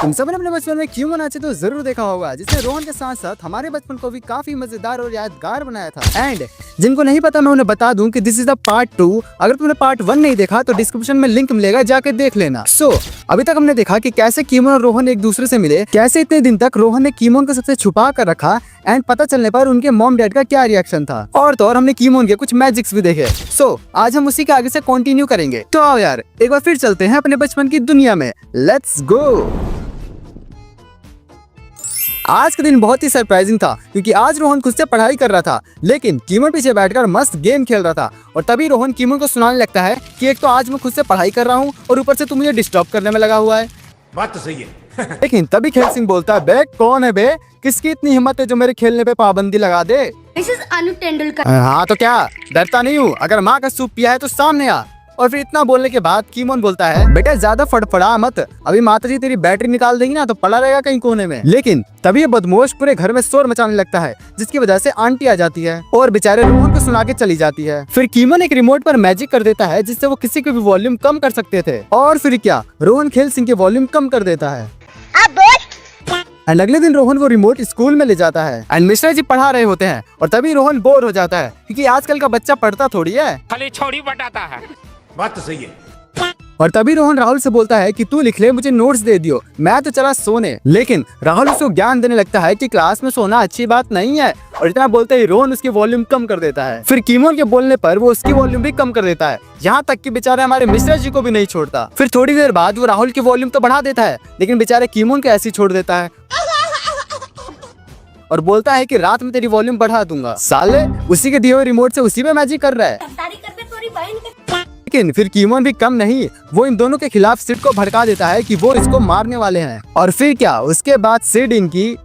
तुम सबने अपने बचपन में क्यों नाचे तो जरूर देखा होगा, जिसने रोहन के साथ साथ हमारे बचपन को भी काफी मजेदार और यादगार बनाया था। एंड जिनको नहीं पता मैं उन्हें बता दूं कि दिस इज द पार्ट 2। अगर तुमने पार्ट 1 नहीं देखा तो डिस्क्रिप्शन में लिंक मिलेगा, जाके देख लेना। अभी तक हमने देखा कि कैसे कीमोन और रोहन एक दूसरे से मिले, कैसे इतने दिन तक रोहन ने कीमोन को सबसे छुपा कर रखा एंड पता चलने पर उनके मॉम डैड का क्या रिएक्शन था। और तो और हमने कीमोन के कुछ मैजिक्स भी देखे। आज हम उसी के आगे से कंटिन्यू करेंगे। तो आओ यार एक बार फिर चलते हैं अपने बचपन की दुनिया में। Let's go. आज का दिन बहुत ही सरप्राइजिंग था क्योंकि आज रोहन खुद से पढ़ाई कर रहा था, लेकिन कीमोन पीछे बैठकर मस्त गेम खेल रहा था। और तभी रोहन कीमोन को सुनाने लगता है कि एक तो आज मैं खुद से पढ़ाई कर रहा हूँ और ऊपर से तू मुझे डिस्टर्ब करने में लगा हुआ है। बात तो सही है। लेकिन तभी खेल सिंह बोलता है, बे कौन है बे, किसकी इतनी हिम्मत है जो मेरे खेलने पे पाबंदी लगा दे। This is अनु तेंदुलकर। हाँ तो क्या, डरता नहीं हूँ, अगर माँ का सूप पिया है तो सामने आ। और फिर इतना बोलने के बाद कीमोन बोलता है, बेटा ज्यादा फड़फड़ा मत, अभी माताजी तेरी बैटरी निकाल देंगी ना तो पड़ा रहेगा कहीं कोने में। लेकिन तभी ये बदमाश पूरे घर में शोर मचाने लगता है, जिसकी वजह से आंटी आ जाती है और बेचारे रोहन को सुना के चली जाती है। फिर कीमोन एक रिमोट पर मैजिक कर देता है जिससे वो किसी के भी वॉल्यूम कम कर सकते थे। और फिर क्या, रोहन खेल सिंह के वॉल्यूम कम कर देता है। एंड अगले दिन रोहन वो रिमोट स्कूल में ले जाता है एंड मिश्रा जी पढ़ा रहे होते हैं और तभी रोहन बोर हो जाता है क्योंकि आजकल का बच्चा पढ़ता थोड़ी है, खाली छोड़ी बटाता है। बात तो सही है। और तभी रोहन राहुल से बोलता है कि तू लिख ले, मुझे नोट्स दे दियो, मैं तो चला सोने। लेकिन राहुल उसको ज्ञान देने लगता है कि क्लास में सोना अच्छी बात नहीं है और इतना बोलते ही रोहन उसकी वॉल्यूम कम कर देता है। फिर कीमोन के बोलने पर वो उसकी वॉल्यूम भी कम कर देता है, यहाँ तक कि बेचारे हमारे मिश्रा जी को भी नहीं छोड़ता। फिर थोड़ी देर बाद वो राहुल की वॉल्यूम तो बढ़ा देता है, लेकिन बेचारे कीमोन को ऐसे ही छोड़ देता है और बोलता है कि रात में तेरी वॉल्यूम बढ़ा दूंगा। साले उसी के दिए हुए रिमोट से उसी पे मैजिक कर रहा है। लेकिन फिर कीमोन भी कम नहीं, वो इन दोनों के खिलाफ सिड को भड़का देता है कि वो इसको मारने वाले हैं। और फिर क्या, उसके बाद सिड इनकी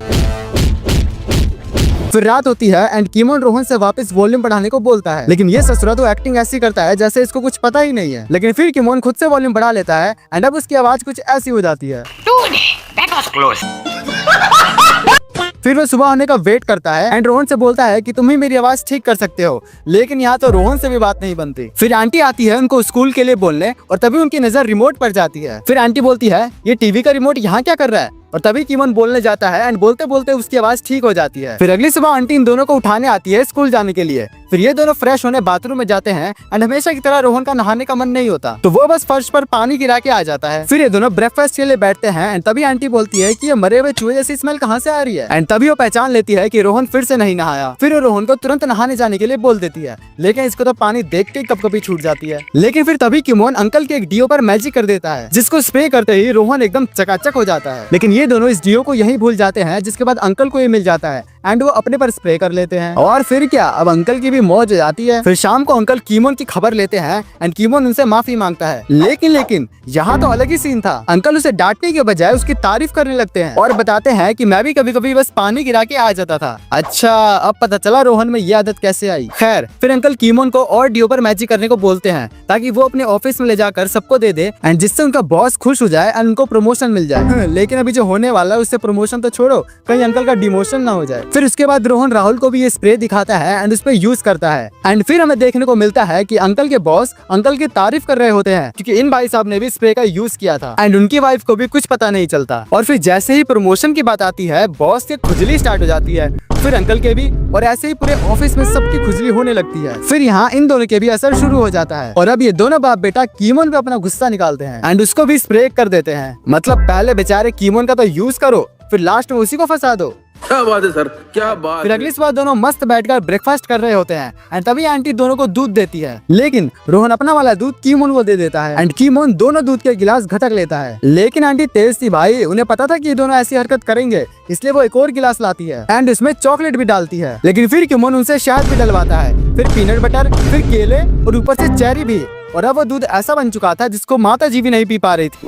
फिर रात होती है एंड कीमोन रोहन से वापस वॉल्यूम बढ़ाने को बोलता है, लेकिन ये ससुरा तो एक्टिंग ऐसी करता है जैसे इसको कुछ पता ही नहीं है। लेकिन फिर कीमोन खुद से वॉल्यूम बढ़ा लेता है एंड अब उसकी आवाज कुछ ऐसी हो जाती है। फिर वो सुबह होने का वेट करता है एंड रोहन से बोलता है कि तुम ही मेरी आवाज ठीक कर सकते हो, लेकिन यहाँ तो रोहन से भी बात नहीं बनती। फिर आंटी आती है उनको स्कूल के लिए बोलने और तभी उनकी नजर रिमोट पर जाती है। फिर आंटी बोलती है, ये टीवी का रिमोट यहाँ क्या कर रहा है। और तभी कीमोन बोलने जाता है एंड बोलते बोलते उसकी आवाज ठीक हो जाती है। फिर अगली सुबह आंटी इन दोनों को उठाने आती है स्कूल जाने के लिए। फिर ये दोनों फ्रेश होने बाथरूम में जाते हैं एंड हमेशा की तरह रोहन का नहाने का मन नहीं होता, तो वो बस फर्श पर पानी गिरा के आ जाता है। फिर ये दोनों ब्रेकफास्ट के लिए बैठते हैं एंड तभी आंटी बोलती है कि ये मरे हुए चूहे जैसी स्मेल कहाँ से आ रही है। एंड तभी वो पहचान लेती है कि रोहन फिर से नहीं नहाया। फिर वो रोहन को तुरंत नहाने जाने के लिए बोल देती है, लेकिन इसको तो पानी देख के कभी छूट जाती है। लेकिन फिर तभी कीमोन अंकल के एक डीओ पर मैजिक कर देता है, जिसको स्प्रे करते ही रोहन एकदम चकाचक हो जाता है। लेकिन ये दोनों इस डीओ को यही भूल जाते हैं, जिसके बाद अंकल को ये मिल जाता है एंड वो अपने पर स्प्रे कर लेते हैं। और फिर क्या, अब अंकल की भी मौज हो जाती है। फिर शाम को अंकल कीमोन की खबर लेते हैं एंड कीमोन उनसे माफी मांगता है। लेकिन यहाँ तो अलग ही सीन था। अंकल उसे डांटने के बजाय उसकी तारीफ करने लगते हैं और बताते हैं कि मैं भी कभी कभी बस पानी गिरा के आ जाता था। अच्छा, अब पता चला रोहन में ये आदत कैसे आई। खैर, फिर अंकल कीमोन को और डीओ पर मैजिक करने को बोलते हैं ताकि वो अपने ऑफिस में ले जाकर सबको दे दे एंड जिससे उनका बॉस खुश हो जाए एंड उनको प्रमोशन मिल जाए। लेकिन अभी जो होने वाला है उससे प्रमोशन तो छोड़ो, कहीं अंकल का डिमोशन ना हो जाए। फिर उसके बाद रोहन राहुल को भी ये स्प्रे दिखाता है एंड उस पर यूज करता है एंड फिर हमें देखने को मिलता है कि अंकल के बॉस अंकल की तारीफ कर रहे होते हैं क्योंकि इन भाई साहब ने भी स्प्रे का यूज किया था एंड उनकी वाइफ को भी कुछ पता नहीं चलता। और फिर जैसे ही प्रमोशन की बात आती है, बॉस की खुजली स्टार्ट हो जाती है, फिर अंकल के भी, और ऐसे ही पूरे ऑफिस में सबकी खुजली होने लगती है। फिर यहाँ इन दोनों के भी असर शुरू हो जाता है और अब ये दोनों बाप बेटा कीमोन पे अपना गुस्सा निकालते हैं एंड उसको भी स्प्रे कर देते हैं। मतलब पहले बेचारे कीमोन का तो यूज करो, फिर लास्ट में उसी को फंसा दो। क्या बात है सर, क्या बात। फिर अगली सुबह दोनों मस्त बैठकर ब्रेकफास्ट कर रहे होते हैं एंड तभी आंटी दोनों को दूध देती है, लेकिन रोहन अपना वाला दूध कीमोन को दे देता है एंड कीमोन दोनों दूध के गिलास घटक लेता है। लेकिन आंटी तेज थी भाई, उन्हें पता था कि ये दोनों ऐसी हरकत करेंगे, इसलिए वो एक और गिलास लाती है एंड उसमें चॉकलेट भी डालती है। लेकिन फिर कीमोन उनसे शहद भी डलवाता है, फिर पीनट बटर, फिर केले और ऊपर से चेरी भी। और अब वो दूध ऐसा बन चुका था जिसको माता जी भी नहीं पी पा रही थी।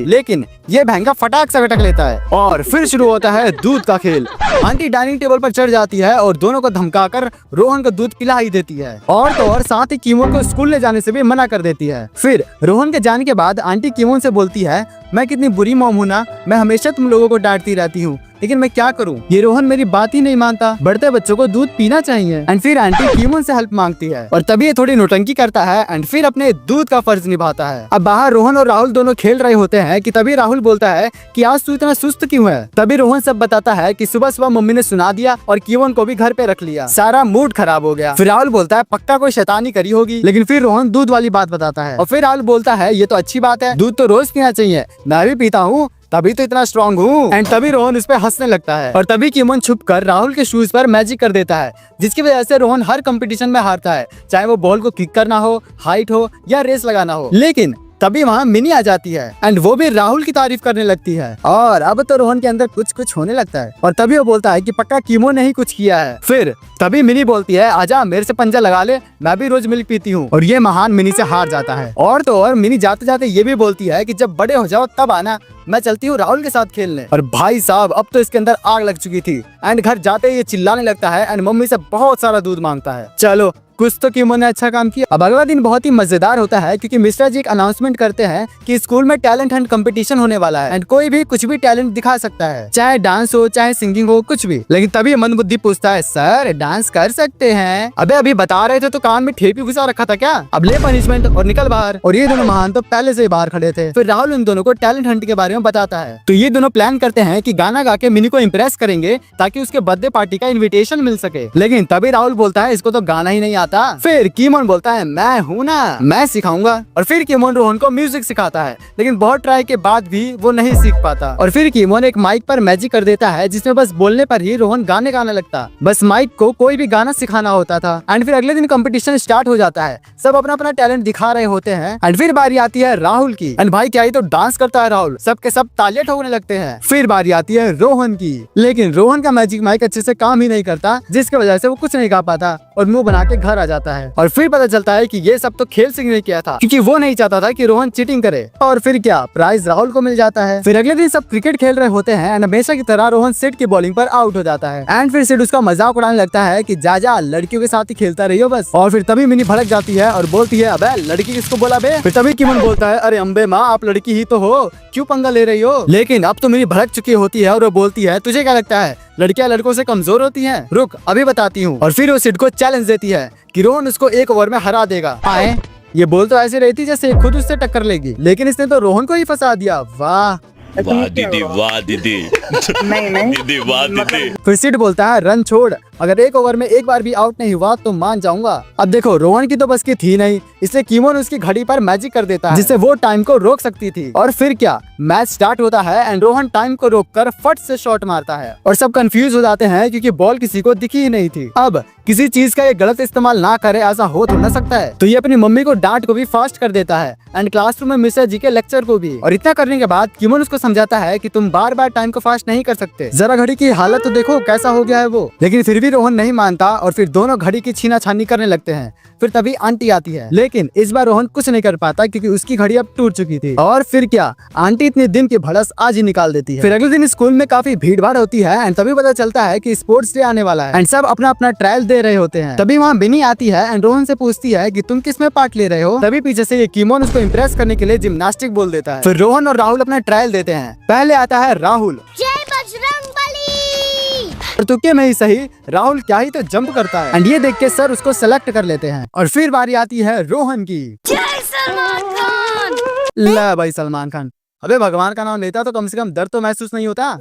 लेकिन ये भैंगा फटाक से गटक लेता है और फिर शुरू होता है दूध का खेल। आंटी डाइनिंग टेबल पर चढ़ जाती है और दोनों को धमकाकर रोहन को दूध पिला ही देती है और तो और साथ ही कीमोन को स्कूल ले जाने से भी मना कर देती है। फिर रोहन के जाने के बाद आंटी कीमोन से बोलती है, मैं कितनी बुरी मॉम हूँ ना, मैं हमेशा तुम लोगों को डांटती रहती हूँ, लेकिन मैं क्या करूँ, ये रोहन मेरी बात ही नहीं मानता। बढ़ते बच्चों को दूध पीना चाहिए। एंड फिर आंटी कीमोन से हेल्प मांगती है और तभी ये थोड़ी नौटंकी करता है एंड फिर अपने दूध का फर्ज निभाता है। अब बाहर रोहन और राहुल दोनों खेल रहे होते हैं कि तभी राहुल बोलता है कि आज तू इतना सुस्त क्यों है। तभी रोहन सब बताता है कि सुबह सुबह मम्मी ने सुना दिया और कीमोन को भी घर पे रख लिया, सारा मूड खराब हो गया। फिर राहुल बोलता है पक्का कोई शैतानी करी होगी, लेकिन फिर रोहन दूध वाली बात बताता है और फिर राहुल बोलता है ये तो अच्छी बात है, दूध तो रोज पीना चाहिए, मैं भी पीता हूँ तभी तो इतना स्ट्रांग हूँ। एंड तभी रोहन उस पे हंसने लगता है और तभी कीमोन छुपकर राहुल के शूज पर मैजिक कर देता है, जिसकी वजह से रोहन हर कंपटीशन में हारता है, चाहे वो बॉल को किक करना हो, हाइट हो या रेस लगाना हो। लेकिन तभी वहाँ मिनी आ जाती है एंड वो भी राहुल की तारीफ करने लगती है और अब तो रोहन के अंदर कुछ कुछ होने लगता है और तभी वो बोलता है कि पक्का कीमोन ने ही कुछ किया है। फिर तभी मिनी बोलती है आजा मेरे से पंजा लगा ले, मैं भी रोज मिल्क पीती हूँ, और ये महान मिनी से हार जाता है। और तो और मिनी जाते जाते ये भी बोलती है कि जब बड़े हो जाओ तब आना, मैं चलती हूँ राहुल के साथ खेलने। और भाई साहब अब तो इसके अंदर आग लग चुकी थी एंड घर जाते ही ये चिल्लाने लगता है एंड मम्मी से बहुत सारा दूध मांगता है। चलो कुछ तो कीमोन ने अच्छा काम किया। अब अगला दिन बहुत ही मजेदार होता है क्योंकि मिश्रा जी एक अनाउंसमेंट करते हैं कि स्कूल में टैलेंट हंट कंपटीशन होने वाला है एंड कोई भी कुछ भी टैलेंट दिखा सकता है, चाहे डांस हो चाहे सिंगिंग हो कुछ भी। लेकिन तभी मंदबुद्धि पूछता है सर डांस कर सकते हैं? अबे अभी बता रहे थे तो कान में ठेपी घुसा रखा था क्या? अब ले पनिशमेंट और निकल बाहर। और ये दोनों महान तो पहले से ही बाहर खड़े थे। फिर राहुल इन दोनों को टैलेंट हंट के बारे में बताता है तो ये दोनों प्लान करते हैं कि गाना गा के मिनी को इम्प्रेस करेंगे ताकि उसके बर्थडे पार्टी का इन्विटेशन मिल सके। लेकिन तभी राहुल बोलता है इसको तो गाना ही नहीं आता। फिर कीमोन बोलता है मैं हूँ ना, मैं सिखाऊंगा। और फिर कीमोन रोहन को म्यूजिक सिखाता है, लेकिन बहुत ट्राई के बाद भी वो नहीं सीख पाता। और फिर कीमोन एक माइक पर मैजिक कर देता है जिसमें बस बोलने पर ही रोहन गाने गाने लगता। बस माइक को कोई भी गाना सिखाना होता था। एंड फिर अगले दिन कंपटीशन स्टार्ट हो जाता है, सब अपना अपना टैलेंट दिखा रहे होते हैं। एंड फिर बारी आती है राहुल की एंड भाई क्या ही तो डांस करता है राहुल, सबके सब तालियां ठोकने लगते हैं। फिर बारी आती है रोहन की, लेकिन रोहन का मैजिक माइक अच्छे से काम ही नहीं करता, जिसकी वजह से वो कुछ नहीं गा पाता और मुंह बना के घर आ जाता है। और फिर पता चलता है कि ये सब तो खेल सिंह ने किया था क्योंकि वो नहीं चाहता था कि रोहन चीटिंग करे। और फिर क्या प्राइज राहुल को मिल जाता है। फिर अगले दिन सब क्रिकेट खेल रहे होते हैं एंड हमेशा की तरह रोहन सिड की बॉलिंग पर आउट हो जाता है। एंड फिर सिड उसका मजाक उड़ाने लगता है कि जा लड़कियों के साथ ही खेलता रहियो बस। और फिर तभी मिनी भड़क जाती है और बोलती है अबे लड़की किसको बोला बे। फिर तभी कीमोन बोलता है अरे अम्बे माँ आप लड़की ही तो हो, क्यों पंगा ले रही हो। लेकिन अब तो मिनी भड़क चुकी होती है और वो बोलती है तुझे क्या लगता है लड़कियां लड़कों से कमजोर होती हैं? रुक अभी बताती हूँ। और फिर वो सिड को चैलेंज देती है कि रोहन उसको 1 ओवर में हरा देगा। आए ये बोल तो ऐसे रही थी जैसे खुद उससे टक्कर लेगी, लेकिन इसने तो रोहन को ही फंसा दिया। वाह वाह दीदी वाह दीदी दीदी वाह दीदी। फिर सिड बोलता है रन छोड़, अगर 1 ओवर में एक बार भी आउट नहीं हुआ तो मान जाऊंगा। अब देखो रोहन की तो बस की थी नहीं, इसलिए कीमोन उसकी घड़ी पर मैजिक कर देता है जिससे वो टाइम को रोक सकती थी। और फिर क्या मैच स्टार्ट होता है एंड रोहन टाइम को रोककर फट से शॉट मारता है और सब कंफ्यूज हो जाते हैं क्योंकि बॉल किसी को दिखी ही नहीं थी। अब किसी चीज का ये गलत इस्तेमाल ना करे ऐसा हो तो न सकता है, तो ये अपनी मम्मी को डांट को भी फास्ट कर देता है एंड क्लासरूम में मिश्रा जी के लेक्चर को भी। और इतना करने के बाद कीमोन उसको समझाता है कि तुम बार बार टाइम को फास्ट नहीं कर सकते, जरा घड़ी की हालत तो देखो कैसा हो गया है वो। लेकिन फिर भी रोहन नहीं मानता और फिर दोनों घड़ी की छीना छानी करने लगते हैं। फिर तभी आंटी आती है, लेकिन इस बार रोहन कुछ नहीं कर पाता क्योंकि उसकी घड़ी अब टूट चुकी थी। और फिर क्या आंटी इतने दिन की भड़स आज ही निकाल देती है। फिर अगले दिन स्कूल में काफी भीड़ भाड़ होती है एंड तभी पता चलता है कि स्पोर्ट्स डे आने वाला है एंड सब अपना अपना ट्रायल दे रहे होते हैं। तभी वहाँ बिनी आती है एंड रोहन से पूछती है कि तुम किस में पार्ट ले रहे हो। तभी पीछे से ये कीमोन उसको इम्प्रेस करने के लिए जिम्नास्टिक बोल देता है। फिर रोहन और राहुल अपना ट्रायल देते हैं। पहले आता है राहुल, जय बजरंगबली। और तुक्के में ही सही राहुल क्या ही तो जंप करता है एंड ये देख के सर उसको सेलेक्ट कर लेते हैं। और फिर बारी आती है रोहन की। जय सलमान खान। ला भाई सलमान खान, अबे भगवान का नाम लेता तो कम से कम दर्द तो महसूस नहीं होता।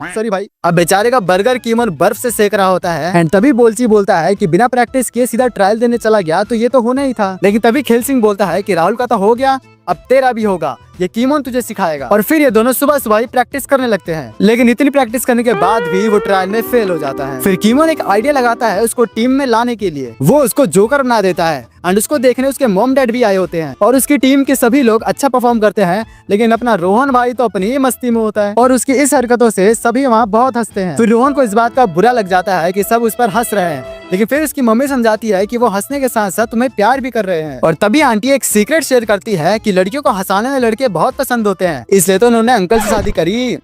सॉरी भाई। अब बेचारे का बर्गर कीमोन बर्फ से सेक रहा होता है एंड तभी बोलची बोलता है कि बिना प्रैक्टिस किए सीधा ट्रायल देने चला गया तो ये तो होना ही था। लेकिन तभी खेल सिंह बोलता है कि राहुल का तो हो गया, अब तेरा भी होगा, ये कीमोन तुझे सिखाएगा। और फिर ये दोनों सुबह सुबह ही प्रैक्टिस करने लगते हैं, लेकिन इतनी प्रैक्टिस करने के बाद भी वो ट्रायल में फेल हो जाता है। फिर कीमोन एक आइडिया लगाता है उसको टीम में लाने के लिए। वो उसको जोकर बना देता है एंड उसको देखने उसके मॉम डैड भी आए होते हैं और उसकी टीम के सभी लोग अच्छा परफॉर्म करते हैं, लेकिन अपना रोहन भाई तो अपनी ही मस्ती में होता है और उसकी इस हरकतों से सभी वहाँ बहुत हंसते हैं। फिर रोहन को इस बात का बुरा लग जाता है कि सब उस पर हंस रहे हैं, लेकिन फिर उसकी मम्मी समझाती है कि वो हंसने के साथ साथ तुम्हें प्यार भी कर रहे हैं। और तभी आंटी एक सीक्रेट शेयर करती है कि लड़कियों को हंसाने में लड़के बहुत पसंद होते हैं, इसलिए तो उन्होंने अंकल से शादी करी।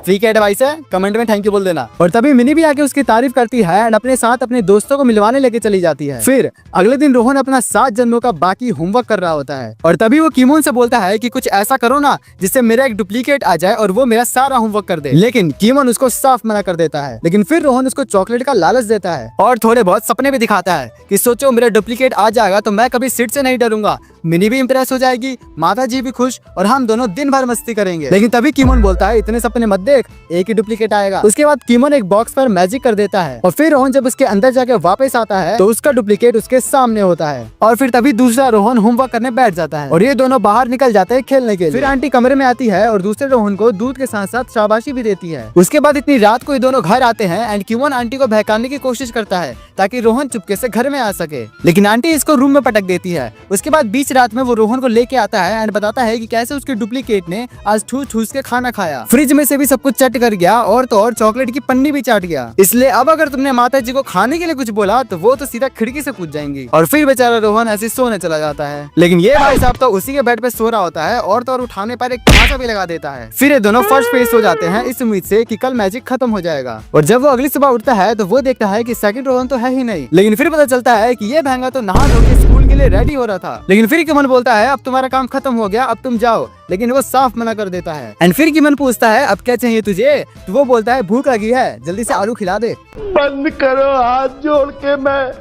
फ्री का एडवाइस है, कमेंट में थैंक यू बोल देना। और तभी मिनी भी आके उसकी तारीफ करती है एंड अपने साथ अपने दोस्तों को मिलवाने लेके चली जाती है। फिर अगले दिन रोहन अपना 7 जन्मों का बाकी होमवर्क कर रहा होता है और तभी वो कीमोन से बोलता है कि कुछ ऐसा करो ना जिससे मेरा एक डुप्लीकेट आ जाए और वो मेरा सारा होमवर्क कर दे। लेकिन कीमोन उसको साफ मना कर देता है। लेकिन फिर रोहन उसको चॉकलेट का लालच देता है और थोड़े बहुत सपने भी दिखाता है कि सोचो मेरा डुप्लीकेट आ जाएगा तो मैं कभी सिड से नहीं डरूंगा। मिनी भी इंप्रेस हो जाएगी, माता जी भी खुश और हम दोनों दिन भर मस्ती करेंगे। लेकिन तभी कीमोन बोलता है इतने सपने मत देख, एक ही डुप्लीकेट आएगा। उसके बाद कीमोन एक बॉक्स पर मैजिक कर देता है और फिर रोहन जब उसके अंदर जाके वापस आता है तो उसका डुप्लीकेट उसके सामने होता है। और फिर तभी दूसरा रोहन होमवर्क करने बैठ जाता है और ये दोनों बाहर निकल जाते हैं खेलने के लिए। फिर आंटी कमरे में आती है और दूसरे रोहन को दूध के साथ साथ शाबाशी भी देती है। उसके बाद इतनी रात को ये दोनों घर आते हैं एंड कीमोन आंटी को बहकाने की कोशिश करता है ताकि रोहन चुपके से घर में आ सके, लेकिन आंटी इसको रूम में पटक देती है। उसके बाद बीच रात में वो रोहन को लेके आता है एंड बताता है कि कैसे उसके डुप्लीकेट ने आज ठूस ठूस के खाना खाया, फ्रिज में से भी सब कुछ चट कर गया और तो और चॉकलेट की पन्नी भी चाट गया। इसलिए अब अगर तुमने माता जी को खाने के लिए कुछ बोला तो वो तो सीधा खिड़की से कूद जाएंगी। और फिर बेचारा रोहन ऐसे सोने चला जाता है। लेकिन ये भाई साहब तो उसी के बेड पे सो रहा होता है और तो और उठाने पर एक खांचा भी लगा देता है। फिर ये दोनों फर्स्ट पे सो जाते हैं इस उम्मीद से कि कल मैजिक खत्म हो जाएगा। और जब वो अगली सुबह उठता है तो वो देखता है कि सेकंड रोहन तो है ही नहीं। लेकिन फिर पता चलता है कि ये भैंगा तो नहा धो के स्कूल के लिए रेडी हो रहा था। लेकिन फिर कीमन बोलता है अब तुम्हारा काम खत्म हो गया, अब तुम जाओ। लेकिन वो साफ मना कर देता है। एंड फिर कीमन पूछता है अब क्या चाहिए तुझे, तो वो बोलता है भूख लगी है, जल्दी से आलू खिला दे। बंद करो हाथ जोड़ के मैं।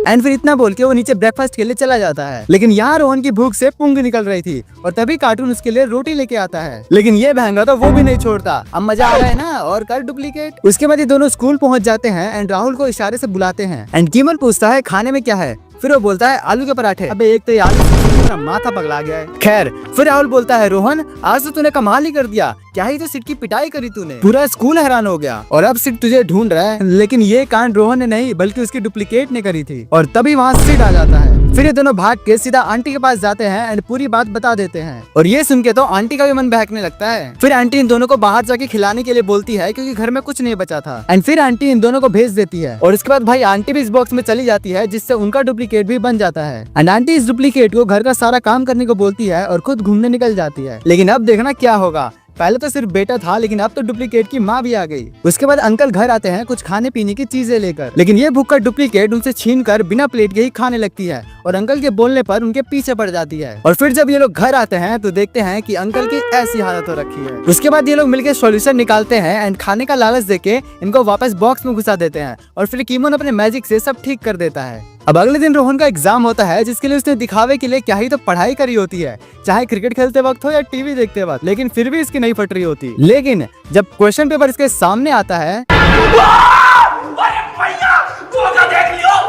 एंड फिर इतना बोल के वो नीचे ब्रेकफास्ट के लिए चला जाता है। लेकिन यहाँ रोहन की भूख से पुंग निकल रही थी और तभी कार्टून उसके लिए रोटी लेके आता है। लेकिन ये भैंगा तो वो भी नहीं छोड़ता। अब मजा आ रहा है ना, और कर डुप्लीकेट। उसके बाद ये दोनों स्कूल पहुंच जाते हैं एंड राहुल को इशारे से बुलाते हैं। एंड कीमन पूछता है खाने में क्या है, फिर वो बोलता है आलू के पराठे। अबे एक तो ये आलू मेरा माथा पगला गया है। खैर फिर राहुल बोलता है रोहन आज तो तूने कमाल ही कर दिया, क्या ही तो सिड की पिटाई करी तूने, पूरा स्कूल हैरान हो गया और अब सिड तुझे ढूंढ रहा है। लेकिन ये कांड रोहन ने नहीं बल्कि उसकी डुप्लीकेट ने करी थी। और तभी वहाँ सिड आ जाता है। फिर ये दोनों भाग के सीधा आंटी के पास जाते हैं एंड पूरी बात बता देते हैं। और ये सुन के तो आंटी का भी मन बहकने लगता है। फिर आंटी इन दोनों को बाहर जाके खिलाने के लिए बोलती है क्योंकि घर में कुछ नहीं बचा था। एंड फिर आंटी इन दोनों को भेज देती है और इसके बाद भाई आंटी भी इस बॉक्स में चली जाती है जिससे उनका डुप्लीकेट भी बन जाता है। एंड आंटी इस डुप्लीकेट को घर का सारा काम करने को बोलती है और खुद घूमने निकल जाती है। लेकिन अब देखना क्या होगा, पहले तो सिर्फ बेटा था लेकिन अब तो डुप्लीकेट की माँ भी आ गई। उसके बाद अंकल घर आते हैं कुछ खाने पीने की चीजें लेकर, लेकिन ये भूखा डुप्लीकेट उनसे छीनकर बिना प्लेट के ही खाने लगती है और अंकल के बोलने पर उनके पीछे पड़ जाती है। और फिर जब ये लोग घर आते हैं तो देखते हैं कि अंकल की ऐसी हालत हो रखी है। उसके बाद ये लोग मिलकर सॉल्यूशन निकालते हैं एंड खाने का लालच देके इनको वापस बॉक्स में घुसा देते हैं और फिर कीमोन अपने मैजिक से सब ठीक कर देता है। अब अगले दिन रोहन का एग्जाम होता है जिसके लिए उसने दिखावे के लिए क्या ही तो पढ़ाई करी होती है, चाहे क्रिकेट खेलते वक्त हो या टीवी देखते वक्त, लेकिन फिर भी इसकी नहीं फट रही होती। लेकिन जब क्वेश्चन पेपर इसके सामने आता है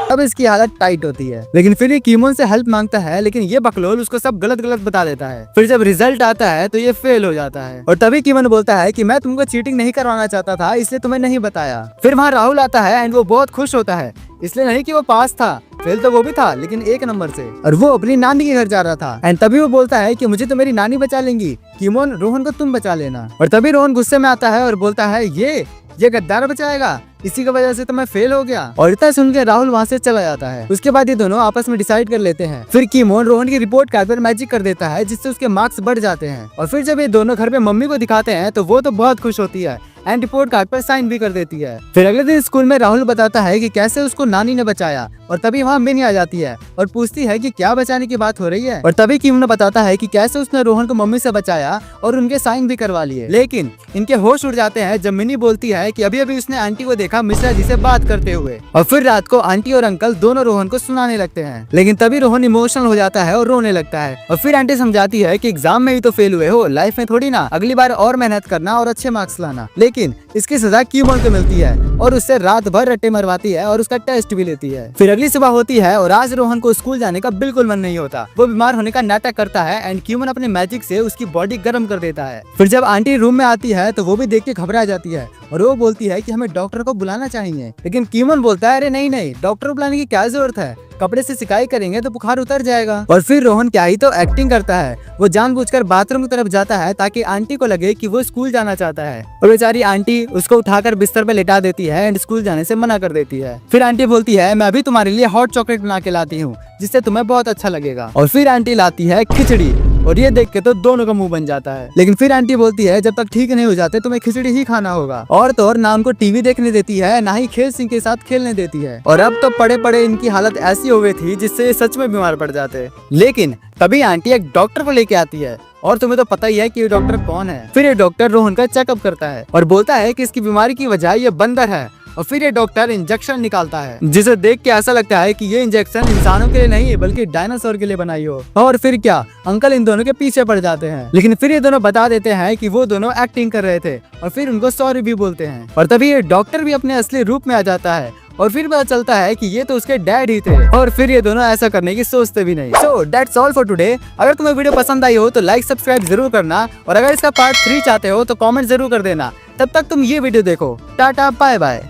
अब इसकी हालत टाइट होती है। लेकिन फिर ये कीमोन से हेल्प मांगता है लेकिन ये बकलोल उसको सब गलत गलत बता देता है। फिर जब रिजल्ट आता है तो ये फेल हो जाता है और तभी कीमोन बोलता है कि मैं तुमको चीटिंग नहीं करवाना चाहता था इसलिए तुम्हें नहीं बताया। फिर वहाँ राहुल आता है एंड वो बहुत खुश होता है, इसलिए नहीं कि वो पास था, फेल तो वो भी था लेकिन 1 नंबर से, और वो अपनी नानी के घर जा रहा था। एंड तभी वो बोलता है कि मुझे तो मेरी नानी बचा लेंगी, कीमोन रोहन को तुम बचा लेना। और तभी रोहन गुस्से में आता है और बोलता है ये गद्दार बचाएगा, इसी की वजह से तो मैं फेल हो गया। और इतना सुन के राहुल वहाँ से चला जाता है। उसके बाद ये दोनों आपस में डिसाइड कर लेते हैं। फिर कीमोन रोहन की रिपोर्ट कार्ड पर मैजिक कर देता है जिससे उसके मार्क्स बढ़ जाते हैं। और फिर जब ये दोनों घर पे मम्मी को दिखाते हैं तो वो तो बहुत खुश होती है एंड रिपोर्ट कार्ड पर साइन भी कर देती है। फिर अगले दिन स्कूल में राहुल बताता है कि कैसे उसको नानी ने बचाया और तभी वहाँ मिनी आ जाती है और पूछती है कि क्या बचाने की बात हो रही है। और तभी कीमोन बताता है कि कैसे उसने रोहन को मम्मी से बचाया और उनके साइन भी करवा लिए। लेकिन इनके होश उड़ जाते हैं जब मिनी बोलती है कि अभी अभी उसने आंटी को देखा मिश्रा जी से बात करते हुए। और फिर रात को आंटी और अंकल दोनों रोहन को सुनाने लगते हैं। लेकिन तभी रोहन इमोशनल हो जाता है और रोने लगता है। और फिर आंटी समझाती है कि एग्जाम में ही तो फेल हुए हो, लाइफ में थोड़ी ना, अगली बार और मेहनत करना और अच्छे मार्क्स लाना। लेकिन इसकी सजा कीमोन को मिलती है और उससे रात भर रट्टे मरवाती है और उसका टेस्ट भी लेती है। फिर अगली सुबह होती है और आज रोहन को स्कूल जाने का बिल्कुल मन नहीं होता। वो बीमार होने का नाटक करता है एंड कीमोन अपने मैजिक से उसकी बॉडी गर्म कर देता है। फिर जब आंटी रूम में आती है तो वो भी देख के घबरा जाती है और वो बोलती है कि हमें डॉक्टर को बुलाना चाहिए। लेकिन कीमोन बोलता है अरे नहीं, डॉक्टर को बुलाने की क्या जरूरत है, कपड़े से सिकाई करेंगे तो बुखार उतर जाएगा। और फिर रोहन क्या ही तो एक्टिंग करता है, वो जानबूझकर बाथरूम की तरफ जाता है ताकि आंटी को लगे कि वो स्कूल जाना चाहता है। और बेचारी आंटी उसको उठाकर बिस्तर पे लेटा देती है एंड स्कूल जाने से मना कर देती है। फिर आंटी बोलती है मैं अभी तुम्हारे लिए हॉट चॉकलेट बना के लाती हूँ जिससे तुम्हें बहुत अच्छा लगेगा। और फिर आंटी लाती है खिचड़ी और ये देख के तो दोनों का मुंह बन जाता है। लेकिन फिर आंटी बोलती है जब तक ठीक नहीं हो जाते तुम्हें खिचड़ी ही खाना होगा। और तो और ना उनको टीवी देखने देती है, ना ही खेल सिंह के साथ खेलने देती है। और अब तो पड़े पड़े इनकी हालत ऐसी हो गई थी जिससे ये सच में बीमार पड़ जाते। लेकिन तभी आंटी एक डॉक्टर को लेके आती है और तुम्हें तो पता ही है कि ये डॉक्टर कौन है। फिर ये डॉक्टर रोहन का चेकअप करता है और बोलता है कि इसकी बीमारी की वजह ये बंदर है। और फिर ये डॉक्टर इंजेक्शन निकालता है जिसे देख के ऐसा लगता है कि ये इंजेक्शन इंसानों के लिए नहीं बल्कि डायनासोर के लिए बनाई हो। और फिर क्या अंकल इन दोनों के पीछे पड़ जाते हैं। लेकिन फिर ये दोनों बता देते हैं कि वो दोनों एक्टिंग कर रहे थे और फिर उनको सॉरी भी बोलते हैं। और तभी ये डॉक्टर भी अपने असली रूप में आ जाता है और फिर पता चलता है कि ये तो उसके डैड ही थे। और फिर ये दोनों ऐसा करने की सोचते भी नहीं। So that's all for today. अगर तुम्हें वीडियो पसंद आई हो तो लाइक सब्सक्राइब जरूर करना और अगर इसका पार्ट 3 चाहते हो तो कमेंट जरूर कर देना। तब तक तुम ये वीडियो देखो। Tata bye bye.